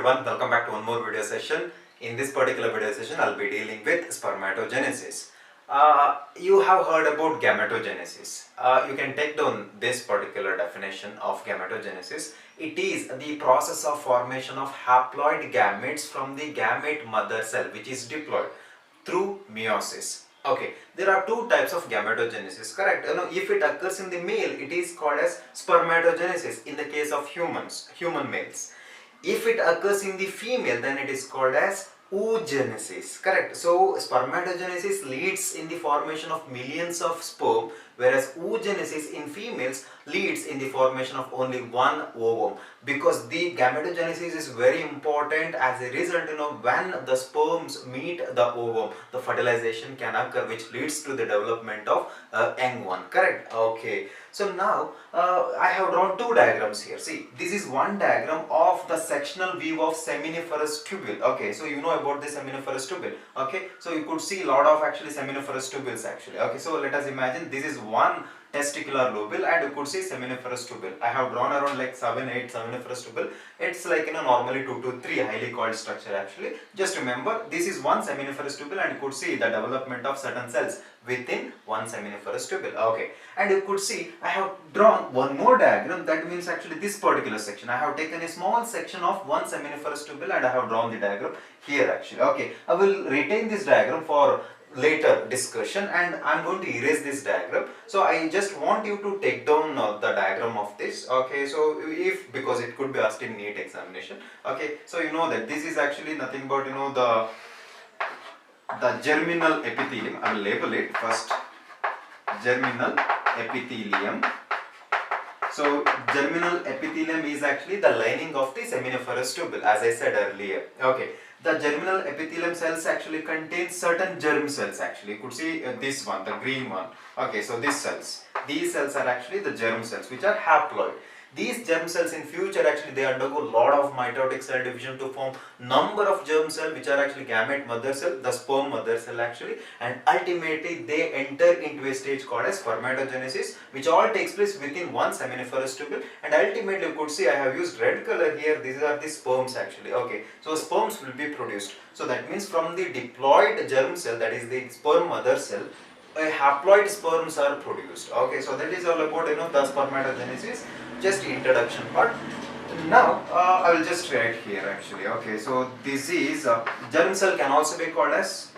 everyone, welcome back to one more video session. In this particular video session, I'll be dealing with spermatogenesis. You have heard about gametogenesis. You can take down this particular definition of gametogenesis. It is the process of formation of haploid gametes from the gamete mother cell, which is diploid, through meiosis. Okay, there are two types of gametogenesis, correct? If it occurs in the male, it is called as spermatogenesis in the case of human males. If it occurs in the female, then it is called as oogenesis, correct? So spermatogenesis leads in the formation of millions of sperm, whereas oogenesis in females leads in the formation of only one ovum. Because the gametogenesis is very important, as a result, when the sperms meet the ovum, the fertilization can occur, which leads to the development of young one, correct? Okay, so now I have drawn two diagrams here. See, this is one diagram of the sectional view of seminiferous tubule. Okay, so you know about the seminiferous tubule. Okay, so you could see a lot of actually seminiferous tubules actually. Okay, so let us imagine this is one testicular lobule and you could see seminiferous tubule. I have drawn around like 7-8 seminiferous tubule. It's like normally 2 to 3 highly coiled structure actually. Just remember, this is one seminiferous tubule and you could see the development of certain cells within one seminiferous tubule. Okay, and you could see I have drawn one more diagram. That means actually this particular section, I have taken a small section of one seminiferous tubule and I have drawn the diagram here actually. Okay, I will retain this diagram for later discussion and I am going to erase this diagram. So I just want you to take down the diagram of this. Okay, so because it could be asked in NEET examination. Okay, so you know that this is actually nothing but the germinal epithelium. I will label it first, germinal epithelium. So germinal epithelium is actually the lining of the seminiferous tubule, as I said earlier. Okay, the germinal epithelium cells actually contain certain germ cells actually. You could see this one, the green one. Okay, so these cells are actually the germ cells, which are haploid. These germ cells in future actually they undergo lot of mitotic cell division to form number of germ cells, which are actually gamete mother cell, the sperm mother cell actually, and ultimately they enter into a stage called as spermatogenesis, which all takes place within one seminiferous tubule. And ultimately you could see I have used red color here. These are the sperms actually. Okay, so sperms will be produced. So that means from the diploid germ cell, that is the sperm mother cell, a haploid sperms are produced. Okay, so that is all about the spermatogenesis, just introduction part. Now I will just write here actually. Okay, so this is germ cell can also be called as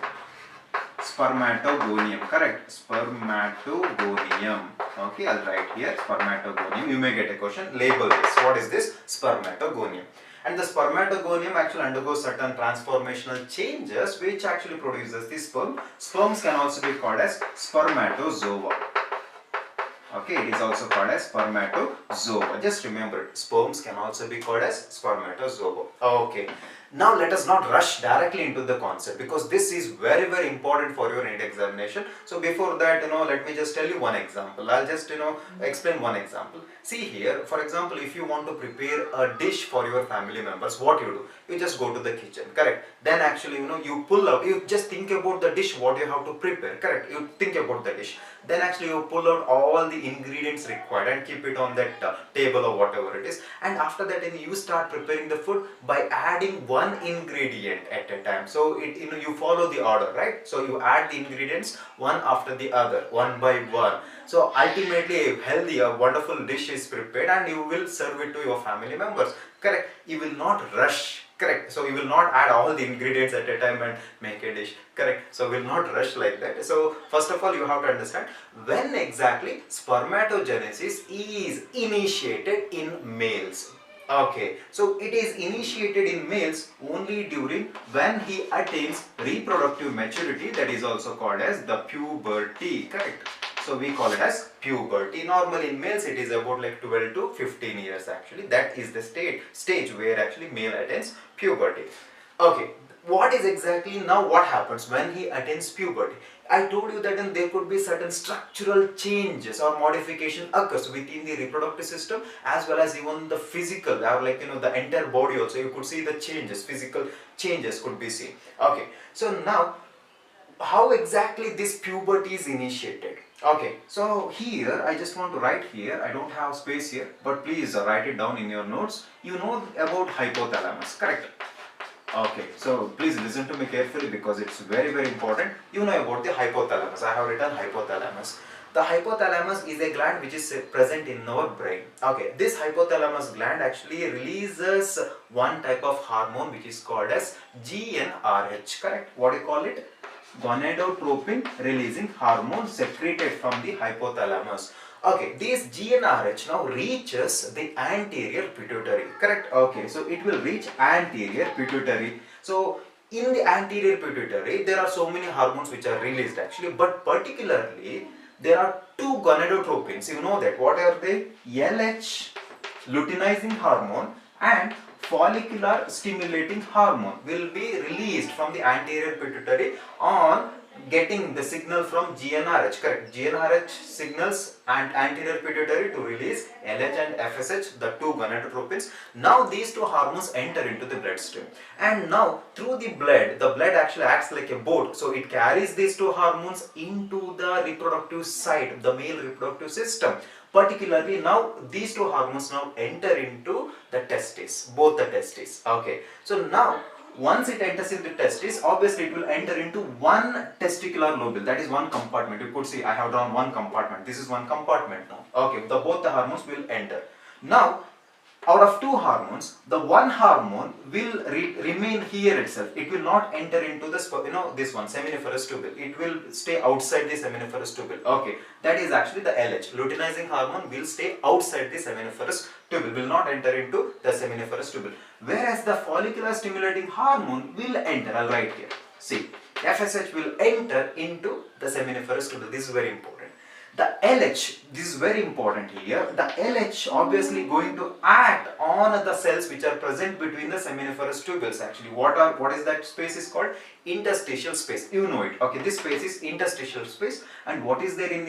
spermatogonium, correct? Spermatogonium. Okay, I'll write here spermatogonium. You may get a question. Label this. What is this? Spermatogonium. And the spermatogonium actually undergoes certain transformational changes which actually produces the sperm. Sperms can also be called as spermatozoa. Okay, it is also called as spermatozoa. Just remember it. Sperms can also be called as spermatozoa. Okay. Now let us not rush directly into the concept, because this is very important for your NEET examination. So before that, let me just tell you one example. I'll just explain one example. See here, for example, if you want to prepare a dish for your family members, what you do? You just go to the kitchen, correct? Then actually you pull out, you just think about the dish, what you have to prepare, correct? You think about the dish. Then actually you pull out all the ingredients required and keep it on that table or whatever it is. And after that, then you start preparing the food by adding one ingredient at a time. So you follow the order, right? So you add the ingredients one after the other, one by one. So ultimately a healthy, a wonderful dish is prepared and you will serve it to your family members, correct? You will not rush. Correct. So you will not add all the ingredients at a time and make a dish. Correct. So we will not rush like that. So first of all, you have to understand when exactly spermatogenesis is initiated in males. Okay. So it is initiated in males only during when he attains reproductive maturity, that is also called as the puberty. Correct. So we call it as puberty. Normally in males it is about like 12 to 15 years actually. That is the stage where actually male attains puberty. Okay, what is exactly now what happens when he attains puberty? I told you that there could be certain structural changes or modification occurs within the reproductive system, as well as even the physical or like the entire body also. You could see the changes, physical changes could be seen. Okay, so now how exactly this puberty is initiated? Okay, so here I just want to write here, I don't have space here, but please write it down in your notes. You know about hypothalamus, correct? Okay, so please listen to me carefully because it's very important. You know about the hypothalamus. I have written hypothalamus. The hypothalamus is a gland which is present in our brain. Okay, this hypothalamus gland actually releases one type of hormone which is called as GnRH, correct? What do you call it? Gonadotropin releasing hormone secreted from the hypothalamus. Okay, this GnRH now reaches the anterior pituitary, correct? Okay, so it will reach anterior pituitary. So in the anterior pituitary, there are so many hormones which are released actually, but particularly there are two gonadotropins. You know that. What are they? LH, luteinizing hormone, and follicular stimulating hormone will be released from the anterior pituitary on getting the signal from GnRH, correct? GnRH signals and anterior pituitary to release LH and FSH, the two gonadotropins. Now these two hormones enter into the bloodstream, and now through the blood actually acts like a boat. So it carries these two hormones into the reproductive site, the male reproductive system. Particularly now these two hormones now enter into the testes, both the testes. Okay, so now once it enters into the testis, obviously it will enter into one testicular lobule, that is one compartment. You could see I have drawn one compartment. This is one compartment now. Okay, both the hormones will enter. Now out of two hormones, the one hormone will remain here itself. It will not enter into the this one seminiferous tubule. It will stay outside the seminiferous tubule. Okay, that is actually the LH, luteinizing hormone, will stay outside the seminiferous tubule, will not enter into the seminiferous tubule. Whereas the follicular stimulating hormone will enter. I'll write here. See, FSH will enter into the seminiferous tubule. This is very important. The LH, this is very important here. The LH obviously going to act on the cells which are present between the seminiferous tubules. Actually, what is that space is called? Interstitial space. You know it. Okay, this space is interstitial space. And what is there in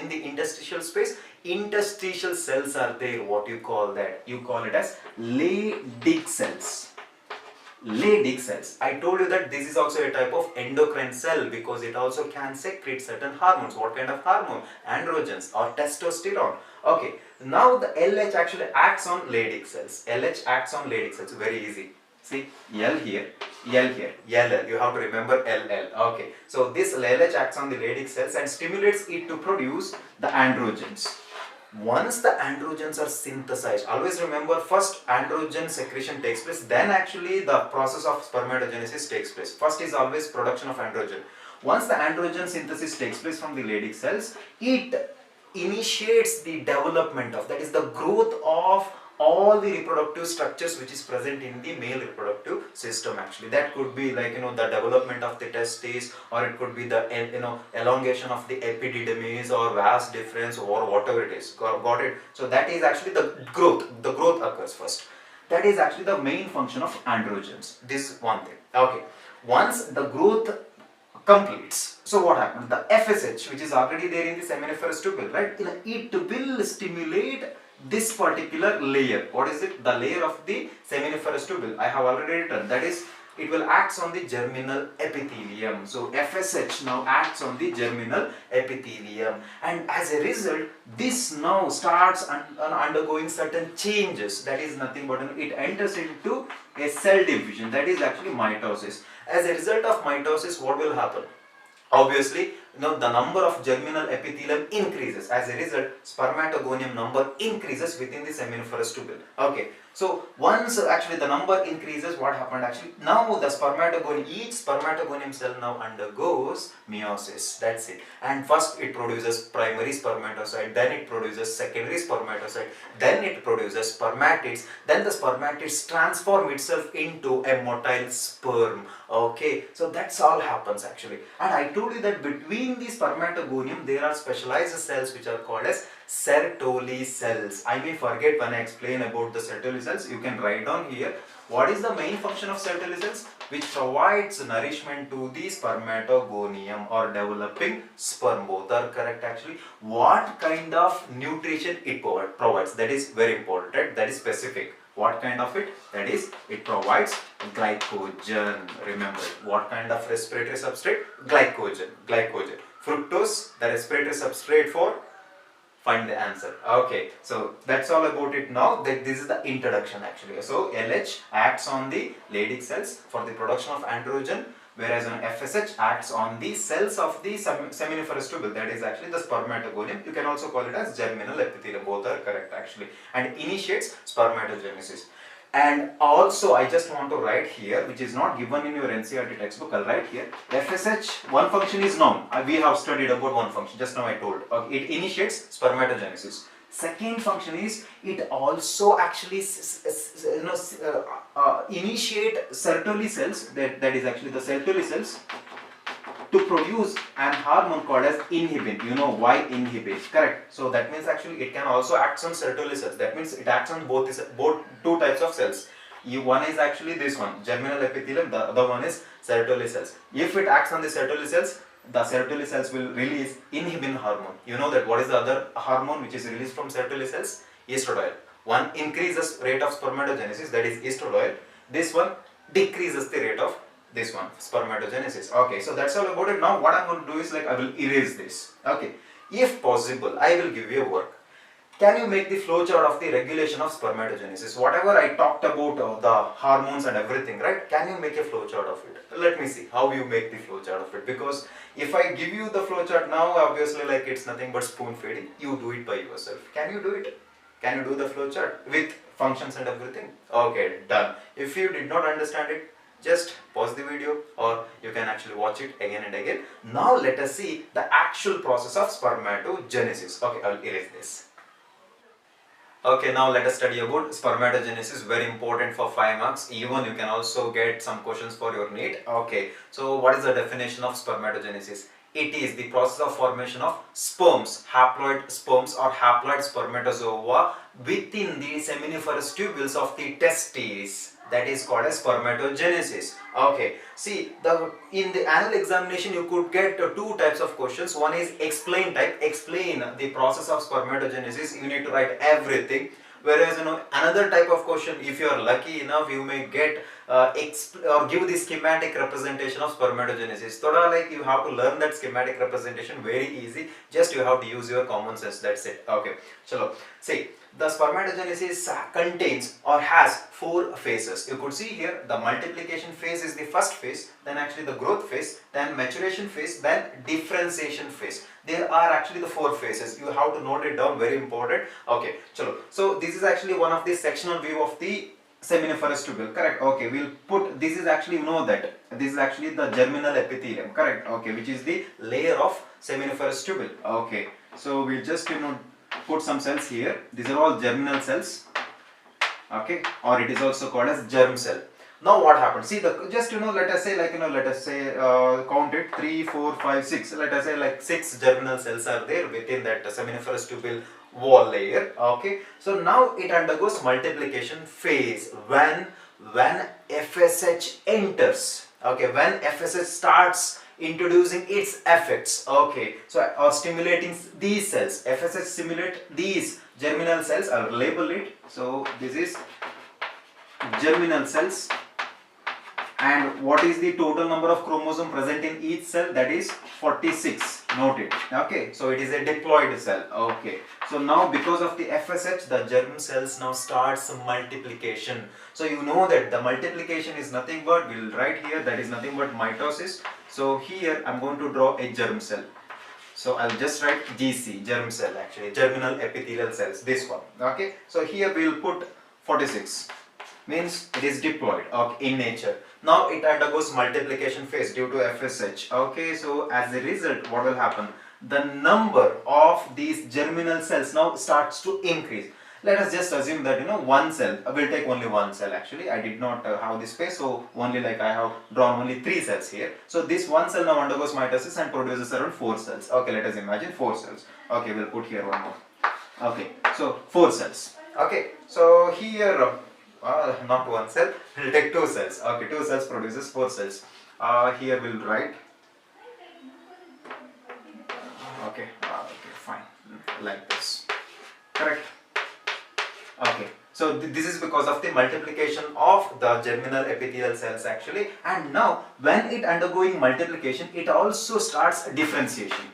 the interstitial space? Interstitial cells are there. What you call that? You call it as Leydig cells. Leydig cells. I told you that this is also a type of endocrine cell because it also can secrete certain hormones. What kind of hormone? Androgens or testosterone. Okay, now the LH actually acts on Leydig cells. LH acts on Leydig cells. Very easy. See, L here, L here, LL. You have to remember LL. Okay, so this LH acts on the Leydig cells and stimulates it to produce the androgens. Once the androgens are synthesized, always remember first androgen secretion takes place, then actually the process of spermatogenesis takes place. First is always production of androgen. Once the androgen synthesis takes place from the Leydig cells, it initiates the development of, that is the growth of all the reproductive structures which is present in the male reproductive system. Actually that could be like the development of the testes, or it could be the elongation of the epididymis or vas deferens or whatever it is. Got it? So that is actually the growth occurs first. That is actually the main function of androgens. This one thing. Okay, once the growth completes, so what happens? The FSH, which is already there in the seminiferous tubule, right? It will stimulate this particular layer. What is it? The layer of the seminiferous tubule. I have already written. That is, it will act on the germinal epithelium. So FSH now acts on the germinal epithelium, and as a result, this now starts undergoing certain changes. That is nothing but it enters into a cell division. That is actually mitosis. As a result of mitosis, what will happen? Obviously, the number of germinal epithelium increases. As a result, spermatogonium number increases within the seminiferous tubule. Okay, so once actually the number increases, what happened actually? Now the each spermatogonium cell now undergoes meiosis. That's it. And first it produces primary spermatocyte, then it produces secondary spermatocyte, then it produces spermatids, then the spermatids transform itself into a motile sperm. Okay, so that's all happens actually. And I told you that between the spermatogonium there are specialized cells which are called as Sertoli cells. I may forget when I explain about the Sertoli cells. You can write down here. What is the main function of Sertoli cells? Which provides nourishment to the spermatogonium or developing sperm. Both are correct actually. What kind of nutrition it provides? That is very important, right? That is specific. What kind of it? That is, it provides glycogen. Remember, what kind of respiratory substrate? Glycogen. fructose, the respiratory substrate for, find the answer. Okay, so that's all about it now. That this is the introduction actually. So LH acts on the Leydig cells for the production of androgen, whereas on FSH acts on the cells of the seminiferous tubule, that is actually the spermatogonium. You can also call it as germinal epithelium, both are correct actually, and initiates spermatogenesis. And also I just want to write here, which is not given in your NCERT textbook, I'll write here, FSH, one function is known, we have studied about one function, just now I told, it initiates spermatogenesis. Second function is, it also actually initiate Sertoli cells, that is actually the Sertoli cells, to produce an hormone called as inhibin. You know why inhibin, correct? So that means actually it can also act on Sertoli cells. That means it acts on both two types of cells. One is actually this one, germinal epithelium, the other one is Sertoli cells. If it acts on the Sertoli cells, the Sertoli cells will release inhibin hormone. You know that what is the other hormone which is released from Sertoli cells? Estradiol. One increases rate of spermatogenesis, that is estradiol. This one decreases the rate of this one, spermatogenesis. Okay, so that's all about it. Now what I'm going to do is, like, I will erase this. Okay, if possible I will give you a work. Can you make the flowchart of the regulation of spermatogenesis? Whatever I talked about, the hormones and everything, right? Can you make a flowchart of it? Let me see how you make the flowchart of it, because if I give you the flowchart now, obviously like it's nothing but spoon feeding. You do it by yourself. Can you do it? Can you do the flowchart with functions and everything? Okay, done. If you did not understand it, just pause the video, or you can actually watch it again and again. Now let us see the actual process of spermatogenesis. Okay, I'll erase this. Okay, now let us study about spermatogenesis, very important for 5 marks. Even you can also get some questions for your NEET. Okay, so what is the definition of spermatogenesis? It is the process of formation of sperms, haploid sperms or haploid spermatozoa within the seminiferous tubules of the testes. That is called as spermatogenesis. Okay, see, in the annual examination you could get two types of questions. One is explain type, explain the process of spermatogenesis. You need to write everything. Whereas another type of question, if you are lucky enough, you may get or give the schematic representation of spermatogenesis. Thoda like you have to learn that schematic representation, very easy. Just you have to use your common sense. That's it. Okay, chalo. See, the spermatogenesis contains or has 4 phases. You could see here the multiplication phase is the first phase, then actually the growth phase, then maturation phase, then differentiation phase. There are actually the 4 phases. You have to note it down, very important. Okay, chalo. So this is actually one of the sectional view of the seminiferous tubule, correct? Okay, we'll put, this is actually, you know that this is actually the germinal epithelium, correct? Okay, which is the layer of seminiferous tubule. Okay, so we'll just put some cells here. These are all germinal cells, okay, or it is also called as germ cell. Now what happens? See, just let us say, like, let us say count it 3, 4, 5, 6. Let us say like 6 germinal cells are there within that seminiferous tubule wall layer. Okay, so now it undergoes multiplication phase when FSH enters. Okay, when FSH starts introducing its effects. Okay, so or stimulating these cells. FSH stimulate these germinal cells. I'll label it. So this is germinal cells. And what is the total number of chromosome present in each cell? That is 46. Note it. Okay, so it is a diploid cell. Okay, so now because of the FSH, the germ cells now starts multiplication. So you know that the multiplication is nothing but, we'll write here, that is nothing but mitosis. So here I'm going to draw a germ cell. So I'll just write GC, germ cell, actually germinal epithelial cells, this one. Okay, so here we'll put 46. Means it is diploid in nature. Now it undergoes multiplication phase due to FSH. Okay, so as a result, what will happen? The number of these germinal cells now starts to increase. Let us just assume that one cell, will take only one cell actually. I did not have this space, so only like I have drawn only 3 cells here. So this one cell now undergoes mitosis and produces around 4 cells. Okay, let us imagine 4 cells. Okay, we'll put here one more. Okay, so 4 cells. Okay, so here not one cell, we'll take 2 cells. Okay, 2 cells produces 4 cells. Here we'll write. Okay, okay, fine, like this, correct? Okay, So this is because of the multiplication of the germinal epithelial cells actually, and now when it undergoing multiplication, it also starts differentiation.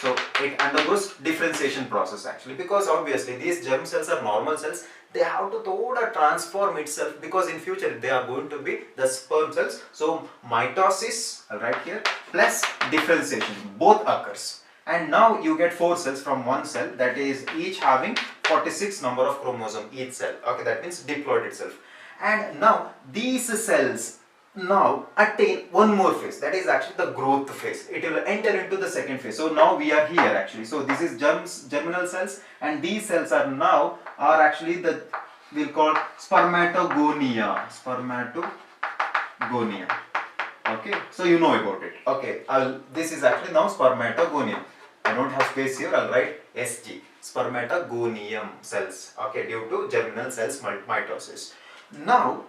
So it undergoes differentiation process actually, because obviously these germ cells are normal cells. They have to thoda transform itself, because in future they are going to be the sperm cells. So mitosis right here plus differentiation both occurs. And now you get 4 cells from one cell, that is each having 46 number of chromosome each cell. Okay, that means diploid itself. And now these cells now attain one more phase, that is actually the growth phase. It will enter into the second phase. So now we are here actually. So this is germinal cells, and these cells are actually the, we'll call spermatogonia. Okay, so you know about it. Okay, this is actually now spermatogonium. I don't have space here, I'll write SG, spermatogonium cells, okay, due to germinal cells mitosis. Now,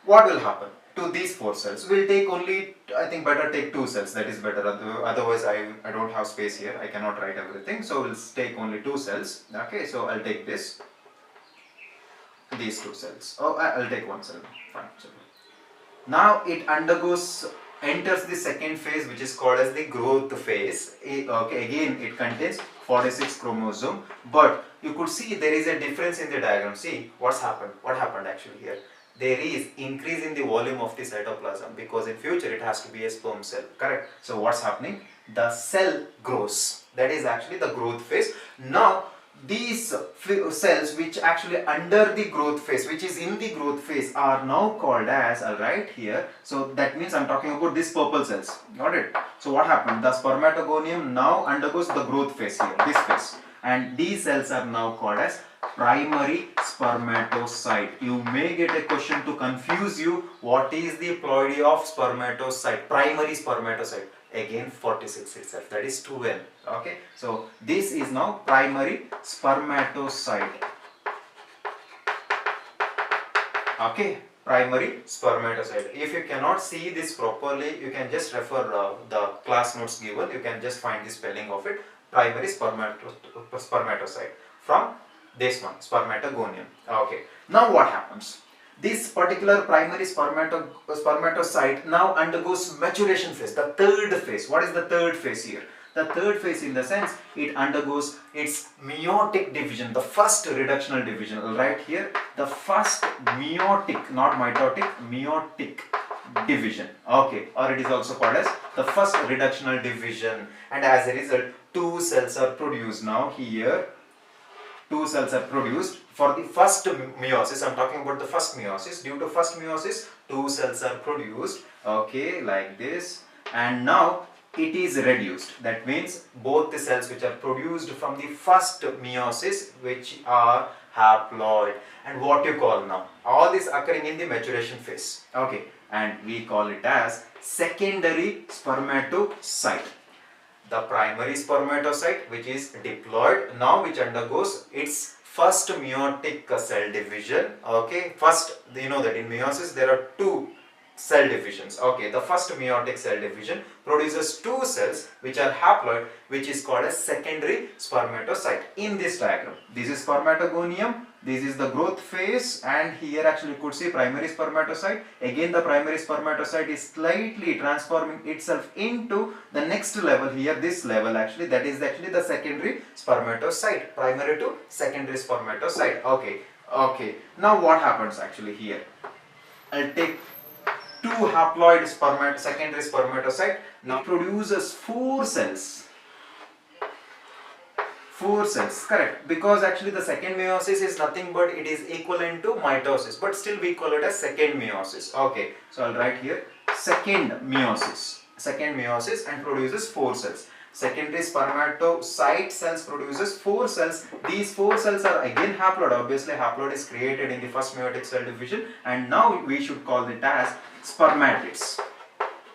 what will happen to these 4 cells? We'll take only, I think better take 2 cells, that is better, otherwise I don't have space here, I cannot write everything, so we'll take only 2 cells, okay, so I'll take these 2 cells, I'll take 1 cell, fine. Now it enters the second phase, which is called as the growth phase. Okay, again it contains 46 chromosome, but you could see there is a difference in the diagram. See what happened actually here. There is increase in the volume of the cytoplasm, because in future it has to be a sperm cell, correct? So what's happening? The cell grows. That is actually the growth phase. Now these cells which actually under the growth phase, which is in the growth phase, are now called as, I'll write here, so that means I'm talking about these purple cells, got it? So what happened? The spermatogonium now undergoes the growth phase here, this phase, and these cells are now called as primary spermatocyte. You may get a question to confuse you, what is the ploidy of spermatocyte, primary spermatocyte? Again 46 itself, that is 2N. Okay, so this is now primary spermatocyte. Okay, primary spermatocyte. If you cannot see this properly, you can just refer the class notes given. You can just find the spelling of it. Primary spermatocyte from this one, spermatogonium. Okay, now what happens? This particular primary spermatocyte now undergoes maturation phase, the third phase. What is the third phase here? The third phase, in the sense, it undergoes its meiotic division, the first reductional division. Right here, the first meiotic, not mitotic, meiotic division. Okay, or it is also called as the first reductional division. And as a result, 2 cells are produced. Now here, 2 cells are produced for the first meiosis. I'm talking about the first meiosis. Due to first meiosis, 2 cells are produced, okay, like this, and now it is reduced. That means both the cells which are produced from the first meiosis, which are haploid, and what you call now, all this occurring in the maturation phase, okay, and we call it as secondary spermatocyte. The primary spermatocyte, which is diploid, now which undergoes its first meiotic cell division. Okay, first, you know that in meiosis there are 2 cell divisions. Okay, the first meiotic cell division produces 2 cells which are haploid, which is called as secondary spermatocyte. In this diagram, this is spermatogonium, this is the growth phase, and here actually you could see primary spermatocyte. Again, the primary spermatocyte is slightly transforming itself into the next level here, this level actually, that is actually the secondary spermatocyte, primary to secondary spermatocyte. Okay, now what happens actually here? I'll take 2 haploid secondary spermatocyte. Now it produces 4 cells. 4 cells, correct, because actually the second meiosis is nothing but it is equivalent to mitosis, but still we call it as second meiosis. Okay, so I'll write here second meiosis, and produces 4 cells. Secondary spermatocyte cells produces 4 cells. These 4 cells are again haploid. Obviously haploid is created in the first meiotic cell division, and now we should call it as spermatids.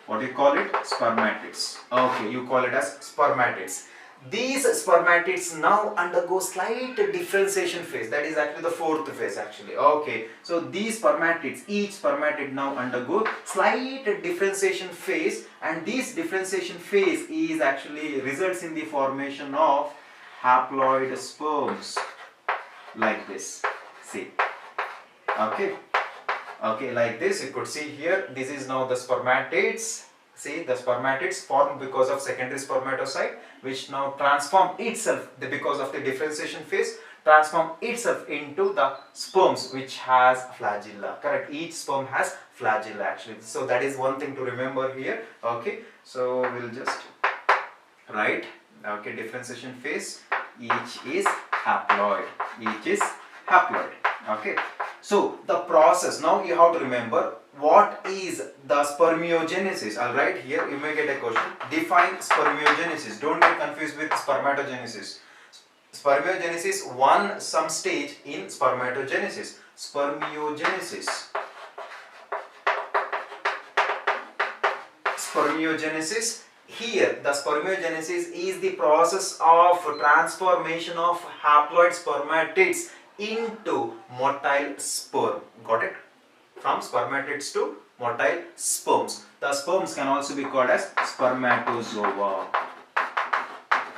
What do you call it? Spermatids. Okay, you call it as spermatids. These spermatids now undergo slight differentiation phase. That is actually the 4th phase actually. Okay, so these spermatids, each spermatid now undergo slight differentiation phase, and this differentiation phase is actually results in the formation of haploid sperms like this. See, Okay. Okay, like this you could see here, this is now the spermatids. See, the spermatids formed because of secondary spermatocyte, which now transform itself because of the differentiation phase, transform itself into the sperms which has flagella. Correct, each sperm has flagella actually. So that is one thing to remember here. Okay, so we'll just write, okay, differentiation phase, each is haploid, each is haploid. Okay, so the process, now you have to remember what is the spermiogenesis. I'll write here, you may get a question. Define spermiogenesis. Don't get confused with spermatogenesis. Spermiogenesis, one some stage in spermatogenesis. Spermiogenesis. Spermiogenesis. Here, the spermiogenesis is the process of transformation of haploid spermatids into motile sperm. Got it? From spermatids to motile sperms. The sperms can also be called as spermatozoa.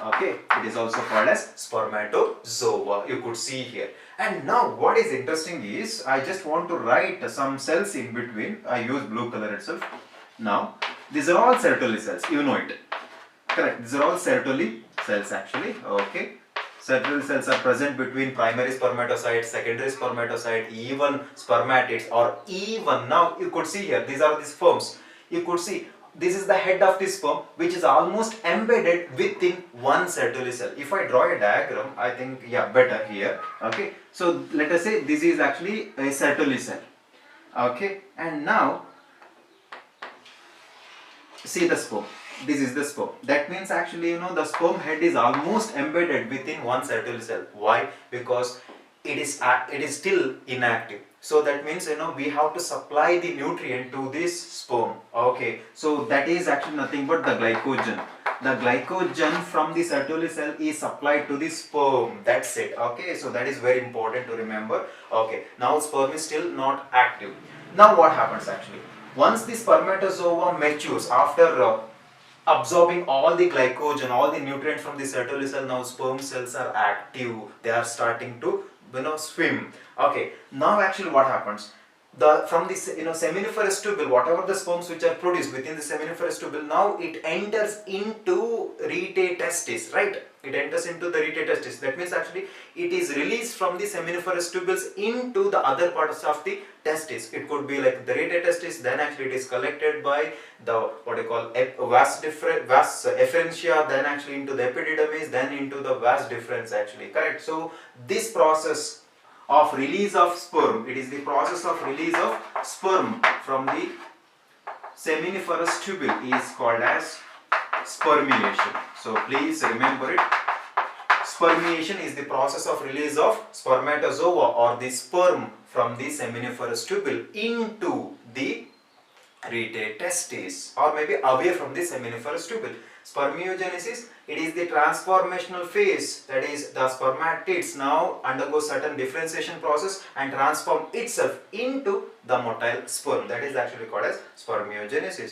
Okay, it is also called as spermatozoa. You could see here. And now what is interesting is, I just want to write some cells in between. I use blue color itself. Now, these are all Sertoli cells. You know it. Correct. These are all Sertoli cells actually. Okay. Sertoli cells are present between primary spermatocyte, secondary spermatocyte, even spermatids, or even now you could see here, these are the sperms. You could see this is the head of the sperm which is almost embedded within one Sertoli cell. If I draw a diagram, I think, yeah, better here. Okay, so let us say this is actually a Sertoli cell. Okay, and now see the sperm. This is the sperm. That means actually, the sperm head is almost embedded within one Sertoli cell. Why? Because it is still inactive. So that means, we have to supply the nutrient to this sperm. Okay, so that is actually nothing but the glycogen. The glycogen from the Sertoli cell is supplied to the sperm. That's it. Okay, so that is very important to remember. Okay, now sperm is still not active. Now what happens actually? Once the spermatozoa matures after absorbing all the glycogen, all the nutrients from the Sertoli cell, now sperm cells are active. They are starting to swim. Okay, now actually what happens? From the seminiferous tubule, whatever the sperms which are produced within the seminiferous tubule, now it enters into rete testis, right? It enters into the rete testis. That means actually it is released from the seminiferous tubules into the other parts of the testis. It could be like the rete testis, then actually it is collected by the vas efferentia, then actually into the epididymis, then into the vas deferens actually, correct? So this process of release of sperm, it is the process of release of sperm from the seminiferous tubule is called as spermiation. So please remember it. Spermiation is the process of release of spermatozoa or the sperm from the seminiferous tubule into the rete testis, or maybe away from the seminiferous tubule. Spermiogenesis, it is the transformational phase, that is the spermatids now undergo certain differentiation process and transform itself into the motile sperm. That is actually called as spermiogenesis.